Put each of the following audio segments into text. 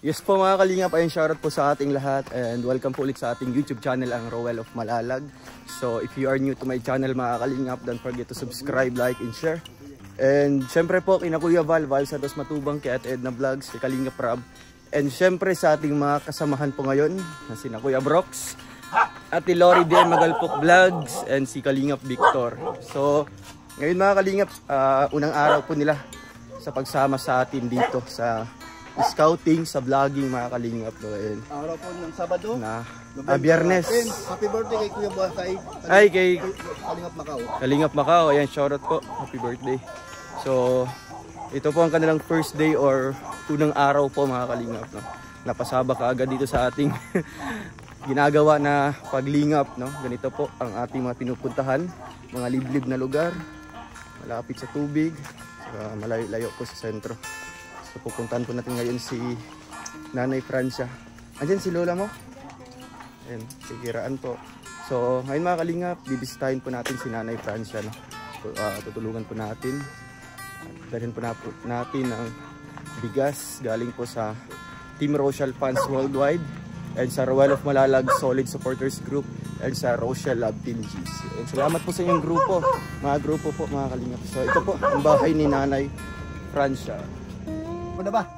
Yes po mga kalingap, ayun shoutout po sa ating lahat and welcome po ulit sa ating YouTube channel, ang Roel of Malalag. So if you are new to my channel mga kalingap, don't forget to subscribe, like, and share. And syempre po kina Kuya Val Santos Matubang, kay Ate Edna Vlogs, kay Kalingap Rab. And syempre sa ating mga kasamahan po ngayon na sina Kuya Brox, Ate Lori DM Magalpok Vlogs, and si Kalingap Victor. So ngayon mga kalingap, unang araw po nila sa pagsama sa atin dito sa scouting, sa vlogging mga kalingap. Araw po ng Sabado na Biyernes. Happy birthday kay Kuya Buhakay. Ay, kay Kalingap Macau. Kalingap Macau, ayan, shoutout po. Happy birthday. So, ito po ang kanilang first day or unang araw po mga kalingap. No? Napasaba ka agad dito sa ating ginagawa na paglingap. No? Ganito po ang ating mga pinupuntahan. Mga liblib na lugar, malapit sa tubig, malayo-layo po sa sentro. So pupuntahan po natin ngayon si Nanay Francia. Andiyan si Lola mo? Ayan, sigiraan po. So ngayon mga kalingap, bibisitahin po natin si Nanay Francia. No? Tutulungan po natin. Dalhin po natin ang bigas galing po sa Team Rochelle Fans Worldwide and sa Roel of Malalag Solid Supporters Group and sa Rochelle Love Team GC. And salamat po sa inyong grupo, mga kalingap. So ito po ang bahay ni Nanay Francia.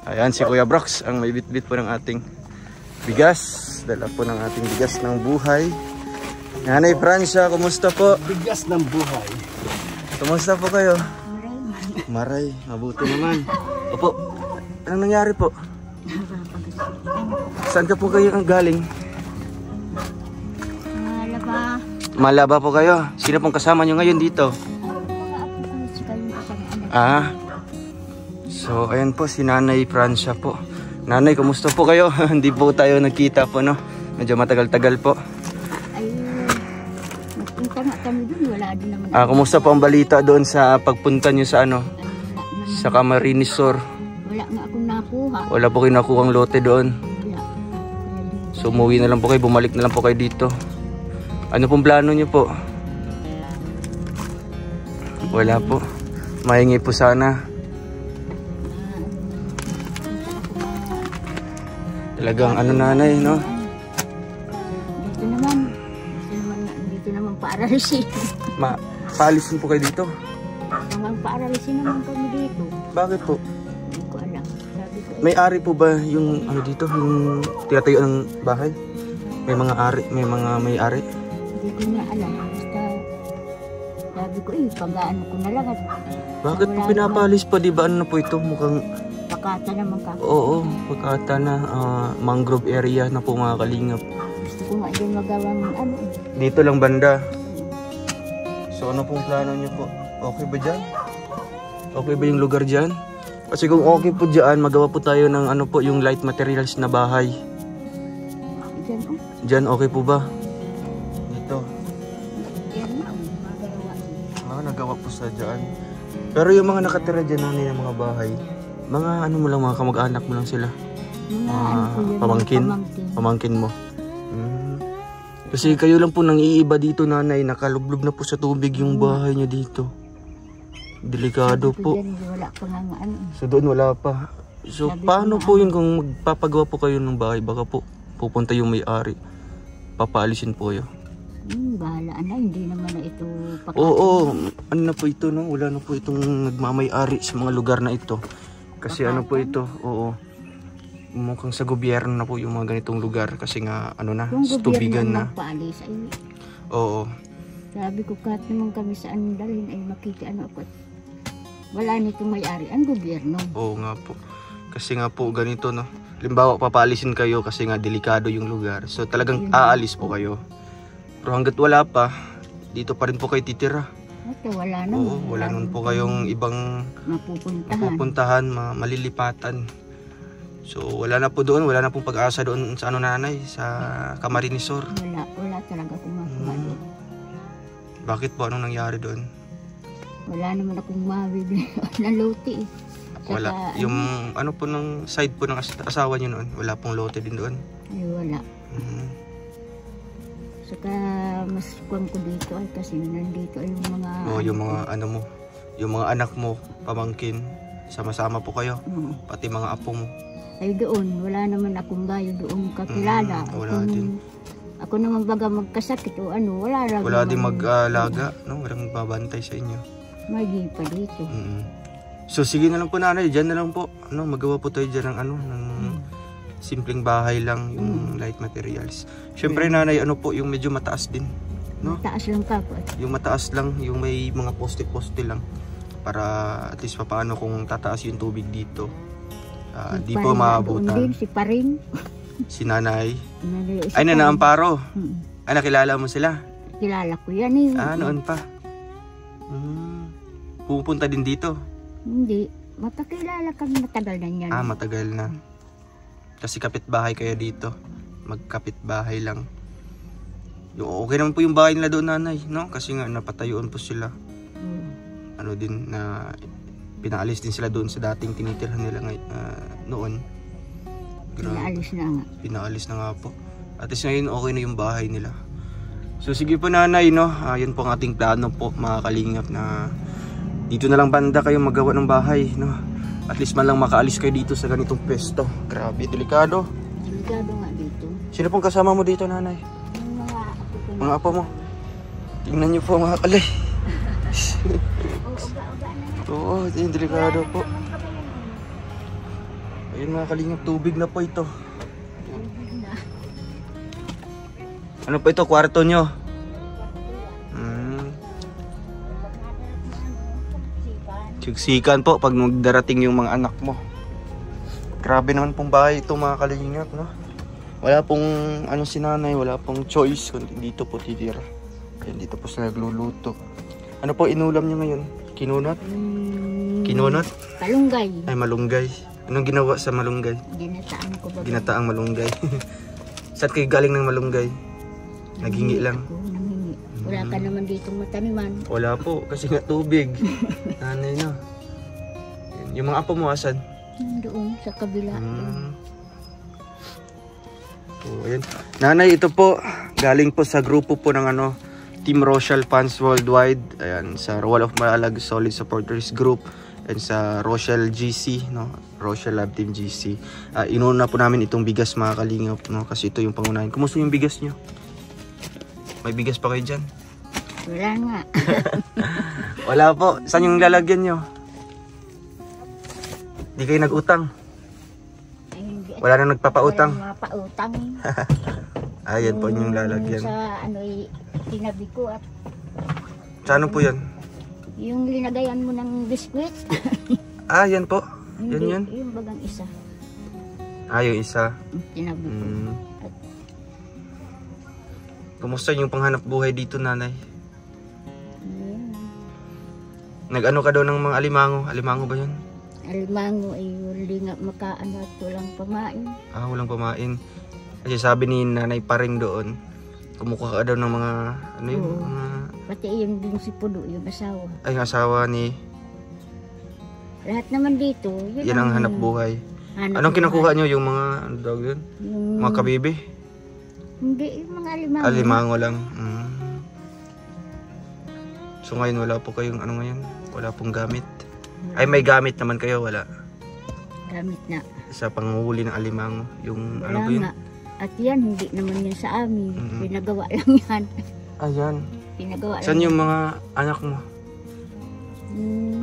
Ayan si Kuya Brox ang may bitbit po ng ating bigas. Dala po ng ating bigas ng buhay. Nanay Francia, kumusta po? Bigas ng buhay. Kumusta po kayo? Maray, mabuti naman. Opo, anong nangyari po? Saan ka po kayo galing? Malaba. Malaba po kayo. Sino pong kasama nyo ngayon dito? So ayan po si Nanay Francia po. Nanay, kumusta po kayo? Hindi po tayo nagkita po, no? Medyo matagal-tagal po. Ay, nagpunta nga kami dun, wala din naman. Kumusta po ang balita doon sa pagpunta nyo sa ano? Sa Camarines Sur? Wala nga akong nakuha. Wala po kayo nakuhang lote doon? Wala. So umuwi na lang po kayo, bumalik na lang po kayo dito. Ano pong plano nyo po? Wala po. Mahingi po sana. Talagang ano nanay, no? Dito naman paaralisin. Paalisin po kayo dito? Paaralisin naman kami dito. Bakit po? Hindi ko alam. Sabi ko, May ari po ba yung ano dito, yung tinatayo ng bahay? May mga ari, may ari? hindi ko na alam. Basta sabi ko pag-ano ko na lang. Bakit po pinapaalis pa? Di ba ano na po ito? Mukhang Pakata naman ka. oo, pagkata na mangrove area na po mga kalingap. Gusto ko nga din magawang ano. Dito lang banda. So ano pong plano niyo po? Okay ba dyan? Okay ba yung lugar dyan? Kasi kung okay po dyan, magawa po tayo ng ano po, yung light materials na bahay. Diyan Dyan okay po ba? Dito. Yan na. Magawa. Nagawa po sa dyan. Pero yung mga nakatira dyan ng mga bahay, mga ano mo lang, mga kamag-anak mo lang sila. Pamangkin mo. Kasi kayo lang po nang iiba dito nanay, nakalublob na po sa tubig yung bahay niya dito. Delikado po. Wala pa nga ano. So doon wala pa. So paano po yun kung magpapagawa po kayo ng bahay? Baka po pupunta yung may-ari. Papaalisin po kayo. Bahala na, hindi naman na ito pakata. Oo, ano na po ito, no? Wala na po itong nagmamay-ari sa mga lugar na ito. Kasi ano po ito, oo. Mukhang sa gobyerno na po yung mga ganitong lugar kasi nga ano na, tubigan na. Magpaalis ay. Oo. Sabi ko kahit naman kami saan dalhin ay makikiano ako. Wala nitong may-ari ang gobyerno. Oo nga po. Kasi nga po ganito, no. Halimbawa papaalisin kayo kasi nga delikado yung lugar. So talagang aalis po kayo. Pero hanggat wala pa, dito pa rin po kayo titira. Ito, wala naman. Oo, wala naman po kayong ibang mapupuntahan, malilipatan. So wala na po doon, wala na pong pag-asa doon sa ano nanay, sa Camarines Sur. Wala talaga akong makuha doon. Bakit po? Anong nangyari doon? Wala naman akong mabibili na lote eh. Wala. Yung ano po ng side po ng asawa niyo noon, wala pong lote din doon? Ay wala. Saka mas kuwan ko dito ay kasi nandito ay yung mga yung mga ano mo, yung mga anak mo, pamangkin, sama-sama po kayo, pati mga apo mo. Ay doon, wala naman akong bayo doon kakilala. Wala din. Ako naman baga magkasakit o ano, wala rin. Wala din mag-alaga, no? Walang magbabantay sa inyo. Magi pa dito. So sige na lang po nanay, dyan na lang po. Ano, magawa po tayo dyan ng ano, ng simpleng bahay lang, yung light materials. Siyempre nanay, ano po, yung medyo mataas din. No? Mataas lang ka po. Yung mataas lang, yung may mga poste-poste lang. Para at least paano kung tataas yung tubig dito. Di po maabutan. Din, si Paring. Si nanay. Si Ay, Nana Amparo. Mm. Ay, nakilala mo sila? Kilala ko yan eh. Noon pa. Pupunta din dito? Hindi. Magkakilala kami, matagal na yan. Matagal na. Kasi kapitbahay kayo dito. Magkapitbahay lang. Okay naman po yung bahay nila doon nanay, no? Kasi nga napatayuan po sila. Ano din na pinaalis din sila doon sa dating tinitirhan nila noon. Pinaalis na nga. Pinaalis na nga po. At least ngayon okay na yung bahay nila. So sige po nanay, no? Yan po ang ating plano po mga kalingap na dito na lang banda kayo magawa ng bahay, no? At least man lang makaalis kayo dito sa ganitong pwesto. Grabe, delikado. Delikado nga dito. Sino pong kasama mo dito nanay? Yung mga apo ko. Mga apo mo. Tingnan niyo po mga kalay. Oo, yung delikado po. Ayun mga kalingap, tubig na po ito. Ano po ito, kwarto nyo? Siksikan po pag magdarating yung mga anak mo. Grabe naman pong bahay ito mga kalingap, no? Wala pong ano si nanay, wala pong choice kundi dito po titira. Yan, dito po sila nagluluto. Ano po inulam nyo ngayon? Kinunot? Kinunot? Malunggay. Ay, malunggay. Anong ginawa sa malunggay? Ginataan ko ba? Ginataang malunggay. Saan kayo galing ng malunggay? Naghingi lang? Nanghingi. Wala ka naman dito mataniman. Wala po, kasi nga tubig. Nanay na. Yung mga apo mo asan? Doon sa kabila. So, ayan. Nanay, ito po, galing po sa grupo po ng Team Rochelle Fans Worldwide. Ayan, sa Wall of Malalag Solid Supporters Group. And sa Rochelle GC, no? Rochelle Love Team GC. Inuna po namin itong bigas mga kalingap, no? Kasi ito yung pangunahin. Kumusta yung bigas nyo? May bigas pa kayo dyan? Wala nga. Wala po. Saan yung lalagyan nyo? Di kayo nag-utang? Wala na nagpapautang? Wala pautang. Ayan po yung lalagyan. Sa tinabi ko at... Sa ano po yan? Yung linagayan mo ng biskwit. Yan po. Yan. Yung bagang isa. Yung isa. Tinabi ko. Kumusta yung panghanap buhay dito nanay? Yeah. Nag-ano ka daw ng mga alimango? Alimango ba yun? Alimango ay hindi nga makaano at walang pamain. Walang pamain. Kasi sabi ni nanay Paring doon, kumukuha ka daw ng mga ano yun? Mga... Pati yung din si Pudo, yung asawa. Ay, yung asawa ni... Lahat naman dito. Yan ang hanap buhay. Anong kinukuha nyo? Yung mga, ano daw yun? Mga kabibi? Hindi, yung mga alimango. Alimango lang. So ngayon wala po kayong ano ngayon? Wala pong gamit? Ay, may gamit naman kayo? Wala? Gamit na. Sa panghuli ng alimango? Yung wala ano ba yun? Nga. At yan, hindi naman yan sa amin. Pinagawa lang yan. Ayan. Pinagawa saan lang yung mga anak mo?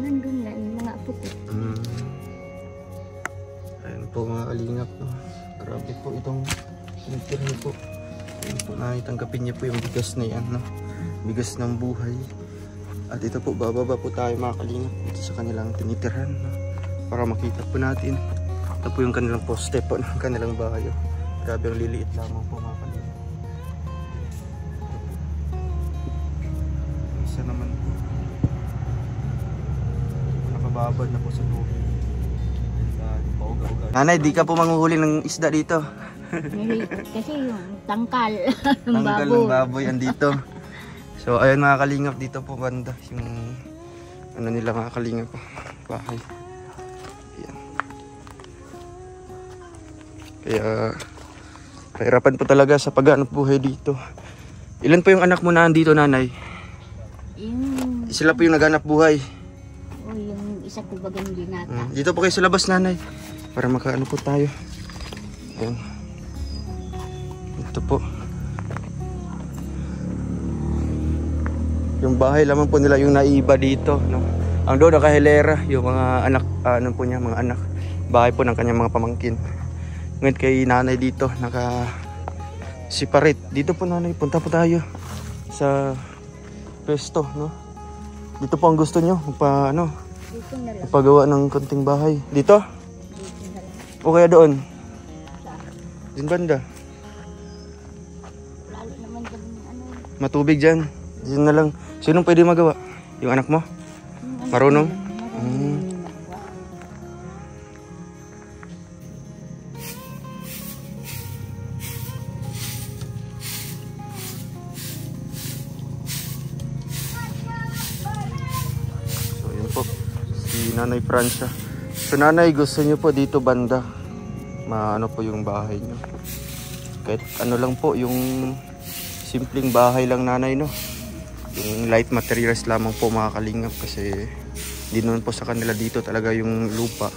Nandun na, yung mga apo ko. Ayan po mga kalingap. No? Grabe po itong internet po. Ayan po, tanggapin niyo po yung bigas na yan. No? Bigas ng buhay. At ito po, bababa po tayo mga kalingap dito sa kanilang tinitirhan. No? Para makita po natin. Ito po yung kanilang poste po ng kanilang bahay. Grabe ang liliit lamang po mga kalingap. Isa naman po. Nakababad na po sa tubig. Nanay, di ka po manghuhuli ng isda dito. Kasi yung tangkal ng Tangkal ng baboy andito. So ayun mga kalingap, dito po banda yung ano nila mga kalingap bahay. Ayan. Kaya kahirapan po talaga sa paghanap buhay dito. Ilan po yung anak mo na andito nanay? Sila po yung naghanap buhay. Yung isa ko bagang binata. Dito po kayo sa labas nanay. para makaano po tayo. Ayan. Ito po. Yung bahay lamang po nila yung naiba dito, no? Ang doon nakahilera yung mga anak, ano po niya, mga anak. Bahay po ng kanyang mga pamangkin. Ngayon kay nanay dito naka separate. Dito po nanay, punta po tayo sa pesto, no? Dito po ang gusto nyo, Dito na lang. magpagawa ng konting bahay. Dito? Dito na lang. O kaya doon? Din banda. Lalo naman dyan Matubig dyan. Dito na lang. Sinong pwede magawa? Yung anak mo? Marunong? So yun po. Si Nanay Francia. So nanay, gusto nyo po dito banda. Maano po yung bahay nyo. Kahit ano lang po, yung simpleng bahay lang nanay, no? Yung light materials lamang po mga kalingap kasi di naman po sa kanila dito talaga yung lupa.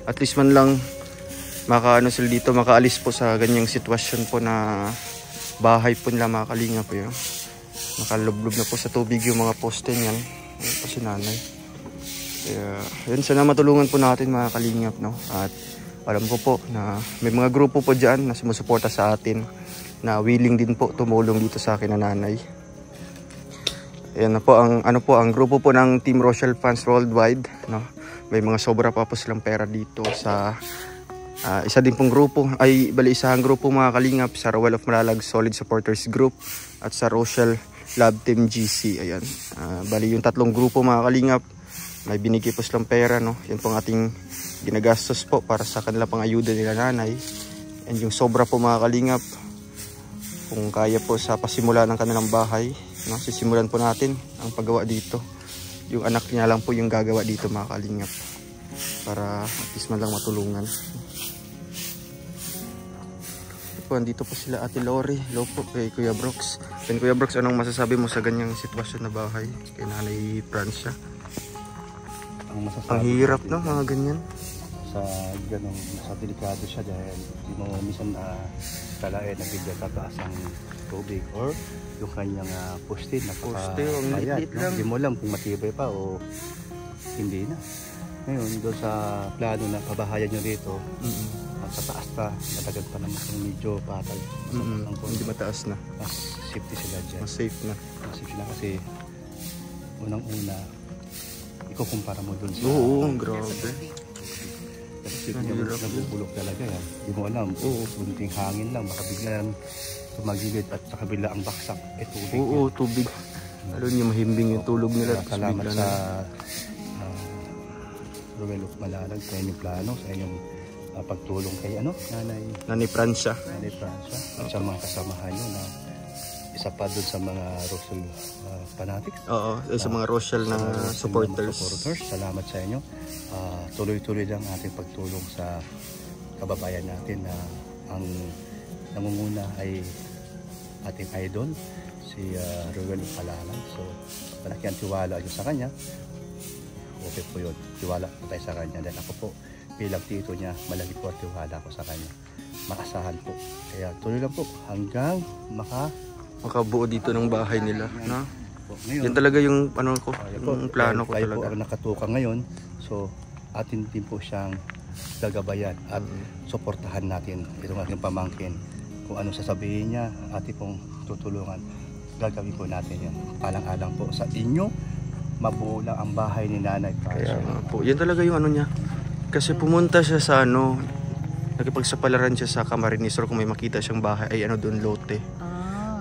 At least man lang makaano sila dito, makaalis po sa ganyang sitwasyon po na bahay po nila mga kalingap. Yun. Nakalublob na po sa tubig yung mga poste niyan. Ayan po si nanay. Kaya yun, sana matulungan po natin mga kalingap, no? At alam ko po na may mga grupo po dyan na sumusuporta sa atin na willing din po tumulong dito sa akin na nanay. Ayan na po ang ang grupo po ng Team Rochelle Fans Worldwide, no. May mga sobra pa po silang pera dito sa isa din pong grupo isang grupo mga kalingap sa Royal of Malalag Solid Supporters Group at sa Rochelle Love Team GC. Ayan. Bali yung tatlong grupo mga kalingap may binigay po silang pera, no. Yan po ang ating ginagastos po para sa kanila pang ayuda nila nanay. And yung sobra po mga kalingap, kung kaya po sa pasimula ng kanilang bahay, no, sisimulan po natin ang paggawa dito. Yung anak niya lang po yung gagawa dito mga kalingap para at least man lang matulungan. Po, andito po sila Ate Lori. Hello po kay Kuya Brooks. And Kuya Brooks, anong masasabi mo sa ganyang sitwasyon na bahay kay Nanay Francia? Ang hirap, no, mga ganyan. Sa ganong, sa delikado siya dahil di mo minsan kalain na bigla tataas ang tubig or yung kanyang poste na liit lang. Hindi mo alam kung matibay pa o hindi na. Ngayon doon sa plano na pabahayan nyo dito, sa taas pa, matagal pa naman kung medyo patag. Hindi mataas na. Mas safety sila dyan. Mas safe na. Mas safe sila kasi unang-una ikukumpara mo doon sa... Oo, grabe. Kasi nabubulok talaga yan. Hindi mo alam. Kunting hangin lang. Baka biglang tumagilid at sa kabila ang baksak. Tubig. Oo, tubig. Alam niyo, mahimbing yung tulog nila. Salamat sa Royal of Malalag sa inyong plano, sa inyong pagtulong kay Nanay Francia. Nanay Francia. At sa mga kasamahan nyo na isa pa doon sa mga Rochelle fanatics. Oo, sa mga Rochelle na supporters. Salamat sa inyo. Tuloy-tuloy lang ating pagtulong sa kababayan natin na ang nangunguna ay ating idol, si Royal of Malalag. So, malaki ang tiwala nyo sa kanya. Okay po yun. Tiwala po tayo sa kanya. Dahil ako po, bilang tito niya, malaki po ang tiwala ko sa kanya. Maasahan po. Kaya tuloy lang po hanggang makabuo dito ng bahay nila, no? Ngayon, yan talaga yung yung plano ko talaga. Po ang nakatuka ngayon, so atin din po siyang gagabayan at suportahan natin itong ating pamangkin. Kung ano sasabihin niya, atin pong tutulungan, gagawin po natin yan. Alang-alang po sa inyo, mabuo lang ang bahay ni Nanay Francia. Kaya po, yan talaga yung niya. Kasi pumunta siya sa nakipagsapalaran siya sa Camarines kung may makita siyang bahay ay doon lote.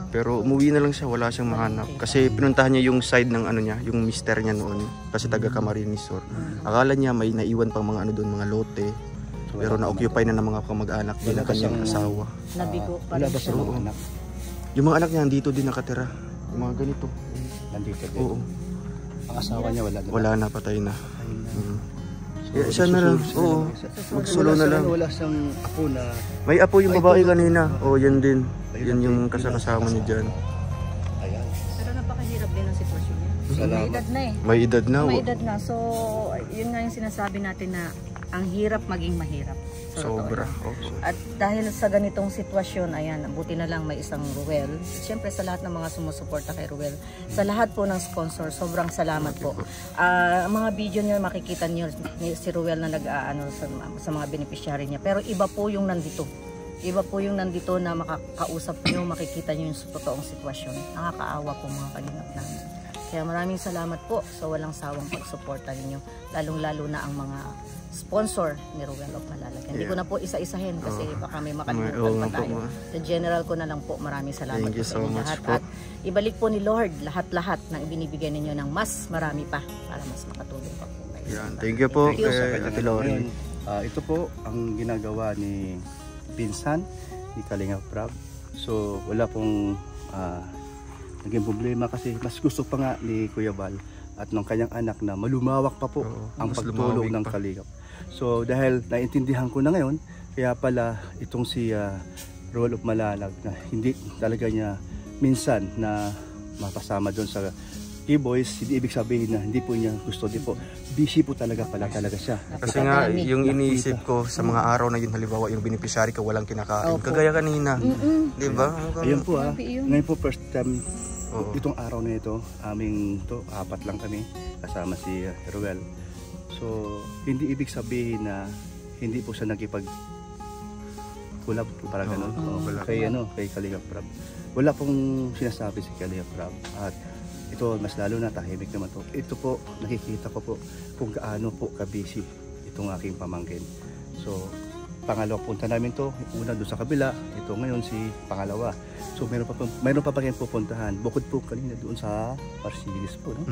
Pero umuwi na lang siya, wala siyang mahanap. Kasi pinuntahan niya yung side ng niya, yung mister niya noon. Kasi taga Camarines Sur. Akala niya may naiwan pang mga doon, mga lote. Pero na-occupy na ng mga kamag-anak din ng kanyang asawa. Nabigo pa Wala rin ba siya. sa mga anak? Yung mga anak niya dito din nakatira. Yung mga ganito. Nandito din. Oo. Ang asawa niya wala na. Wala na, patay na. Kaya siya na lang. Oo. Magsulo na lang. Wala siyang apo na... May apo yung babae kanina. O, yan din. Yan yung kasama niya dyan. Ayan. Pero napakahirap din ang sitwasyon niya. May Salamat. edad na eh. May edad na. May edad na. So, yun nga yung sinasabi natin na ang hirap maging mahirap. Sobra. At dahil sa ganitong sitwasyon, ayan, buti na lang may isang Ruel. Siyempre sa lahat ng mga sumusuporta kay Ruel, sa lahat po ng sponsor, sobrang salamat po. Ang mga video niyo makikita niyo si Ruel na nag-aano sa mga beneficiary niya. Pero iba po yung nandito. Iba po yung nandito na makakausap niyo, makikita niyo yung totoong sitwasyon. Nakakaawa po mga kalingap namin. Kaya maraming salamat po sa walang sawang pagsuporta ninyo, lalong-lalo na ang mga sponsor ni Ruel of Malalag. Hindi ko na po isa-isahin kasi baka may makalimutan pa tayo. Sa general ko na lang po, maraming salamat po sa inyo lahat. At ibalik po ni Lord lahat-lahat ng ibinibigay ninyo ng mas marami pa para mas makatulong pa po kayo. Yan. Thank you po kay Ate Lori. Ito po ang ginagawa ni Pinsan, ni Kalingap Prab. So wala pong naging problema kasi mas gusto pa nga ni Kuya Val at ng kanyang anak na malumawak pa po ang pagtulong ng Kalingap. So dahil naintindihan ko na ngayon, kaya pala itong si Ruel of Malalag na hindi talaga niya minsan na mapasama doon sa K-Boys, hindi ibig sabihin na hindi po niya gusto, di po. Busy po talaga siya. Kasi nga, yung iniisip ko sa mga araw na yun, halimbawa yung beneficiary ka walang kinakain. Kagaya kanina. Di ba? Ayun po ngayon po first time itong araw na ito, aming to, 4 lang kami kasama si Ruel. So, hindi ibig sabihin na hindi po siya nagipag-collab po para ganun. Kay Kalingap Prab. Wala pong sinasabi si Kalingap Prab. At ito, mas lalo na tahimik naman to. Ito po, nakikita ko po kung gaano po ka-busy itong aking pamangkin. So, pangalawang punta namin to, una doon sa kabila, ito ngayon si pangalawa. So meron pa pa kayong pupuntahan. Bukod po kanina doon sa Parsilis po, no?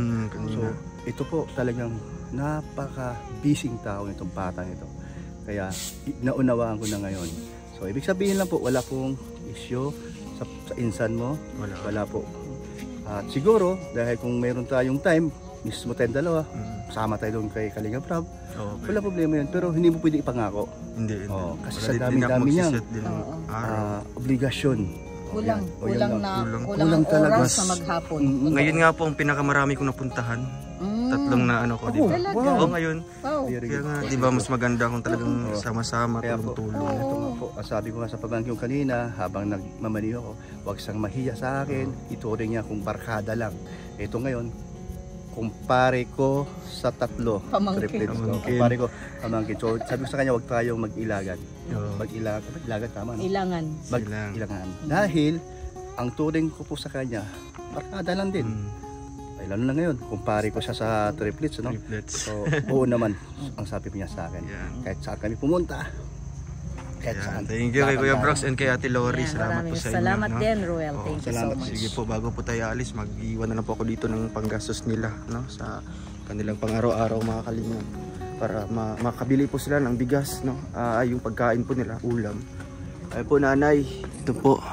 So ito po talagang napaka-busy tao nitong batang ito. Kaya naunawaan ko na ngayon. So ibig sabihin lang po, wala pong issue sa insan mo. Wala po. At siguro, dahil kung meron tayong time, mismo tayong dalawa, sama tayo doon kay Kalingap Prab. Wala problema yun, pero hindi mo pwede ipangako. Hindi. Kasi sa dami-dami niyang obligasyon. Kulang talaga oras sa maghapon. Ngayon nga po ang pinakamarami kong napuntahan. 3 na ano ko, di ba? Ngayon. Kaya nga, di ba mas maganda kung talagang sama-sama, tulong-tulong. Ito nga po, sabi ko nga sa pamangkin ko kanina, habang nagmamaniho ako, huwag siyang mahiya sa akin, ituring niya kung barkada lang. Ito ngayon, kumpare ko sa 3 triplets. Kumpare ko pamangkin. So sabi ko sa kanya, huwag tayong mag-ilagan. Mag-ilagan, tama, no? Ilangan. Mag-ilangan. Dahil ang turing ko po sa kanya, barkada lang din. Ay, lalo na ngayon, kumpare ko siya sa triplets, no? So oo naman ang sabi niya sa akin. Kahit saan kami pumunta, thank you kay Kuya Brox and kay Ate Lori. Salamat po sa inyo. Salamat din, Ruel. Thank you so much. Sige po, bago po tayo alis, mag-iwan na lang po ako dito ng panggastos nila, no? Sa kanilang pang-araw-araw mga kalingap. Para makabili po sila ng bigas, no? Yung pagkain po nila, ulam. Ay po nanay, ito po.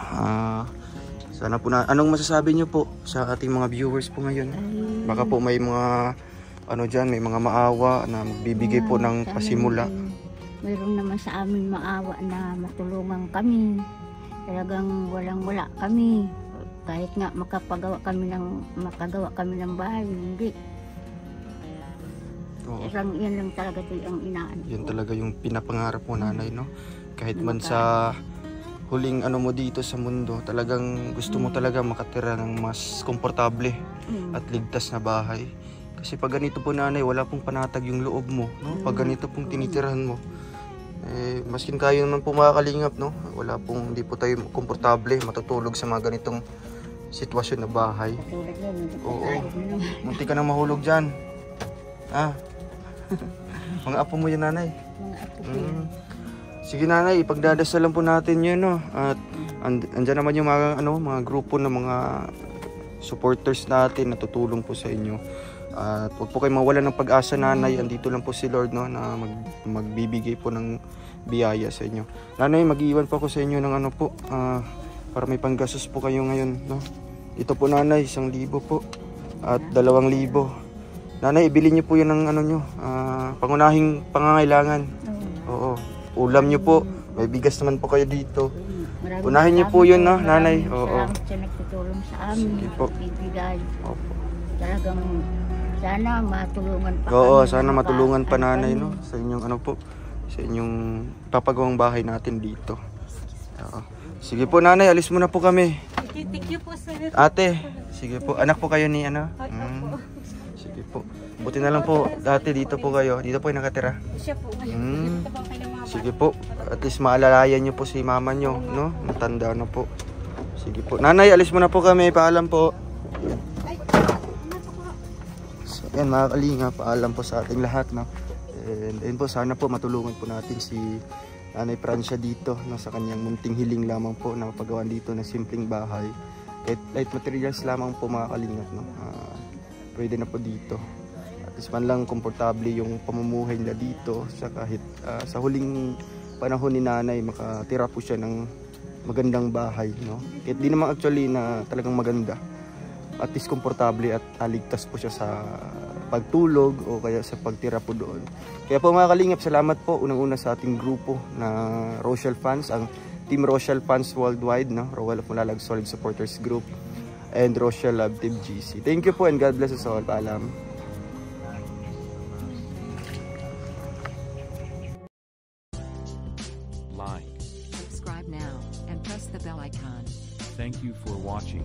Sana po na, anong masasabi nyo po sa ating mga viewers po ngayon? Baka po may mga, may mga maawa na magbibigay po ng pasimula. Mayroon naman sa amin maawa na matulungan kami. Talagang walang-wala kami. Kahit nga makagawa kami ng bahay, hindi. Yan lang talaga ang inaan. Yan talaga yung pinapangarap mo, nanay, no? Kahit man sa huling mo dito sa mundo, talagang gusto mo talaga makatira ng mas komportable at ligtas na bahay. Kasi pag ganito po, nanay, wala pong panatag yung loob mo, no? Pag ganito pong tinitirahan mo, maskin kayo naman po mga kalingap, no? Hindi po tayo komportable matutulog sa mga ganitong sitwasyon na bahay. Oo. Munti ka nang mahulog dyan. Mga apo mo yan, nanay. Mga apo ko yan. Sige, nanay, ipagdadasal lang po natin yun, no? At andyan naman yung mga grupo ng mga supporters natin na tutulong po sa inyo. At huwag po kayo mawala ng pag-asa, nanay. Andito lang po si Lord, no, na magbibigay po ng biyaya sa inyo. Nanay, mag-iwan po ako sa inyo ng para may panggastos po kayo ngayon, no? Ito po, nanay, 1,000 po at 2,000. Nanay, ibili niyo po yun ng pangunahing pangangailangan. Oo. Ulam niyo po. May bigas naman po kayo dito. Unahin niyo po yun, no, nanay? Oo. Salamat sa nagtutulong sa amin. Sige po. Bibigay. Opo. Talagang Sana matulungan pa Oo, kami sana na matulungan pa ano nanay, kami. no? Sa inyong ano po, sa inyong papagawang bahay natin dito. Oo. Sige po nanay, alis muna po kami. Thank you po, sir. Ate, sige po. Anak po kayo ni ano? Sige po. Buti na lang po, dati dito po kayo. Dito po kayo nakatira. Siya po. Sige po. At least maalalayan niyo po si mama niyo, no? Matanda na po. Sige po. Nanay, alis muna po kami. Paalam po. So, yan mga kalinga, paalam po sa ating lahat, no? And ayun po, sana po matulungan po natin si Nanay Francia dito, no, sa kanyang munting hiling lamang po na mapagawan dito ng simpleng bahay. Kahit light materials lamang po mga kalingap, no? Pwede na po dito. At least man lang komportable yung pamumuhay nila dito sa kahit sa huling panahon ni nanay makatira po siya ng magandang bahay, no? Kahit di naman actually na talagang maganda. At least komportable at ligtas po siya sa pagtulog o kaya sa pagtira po doon. Kaya po mga kalingap, salamat po unang-una sa ating grupo na Rochelle Fans, ang Team Rochelle Fans Worldwide, no? Royal of Malalag Solid Supporters Group and Rochelle Love Team GC. Thank you po and God bless us all. Paalam. Like, Subscribe now and press the bell icon. thank you for watching.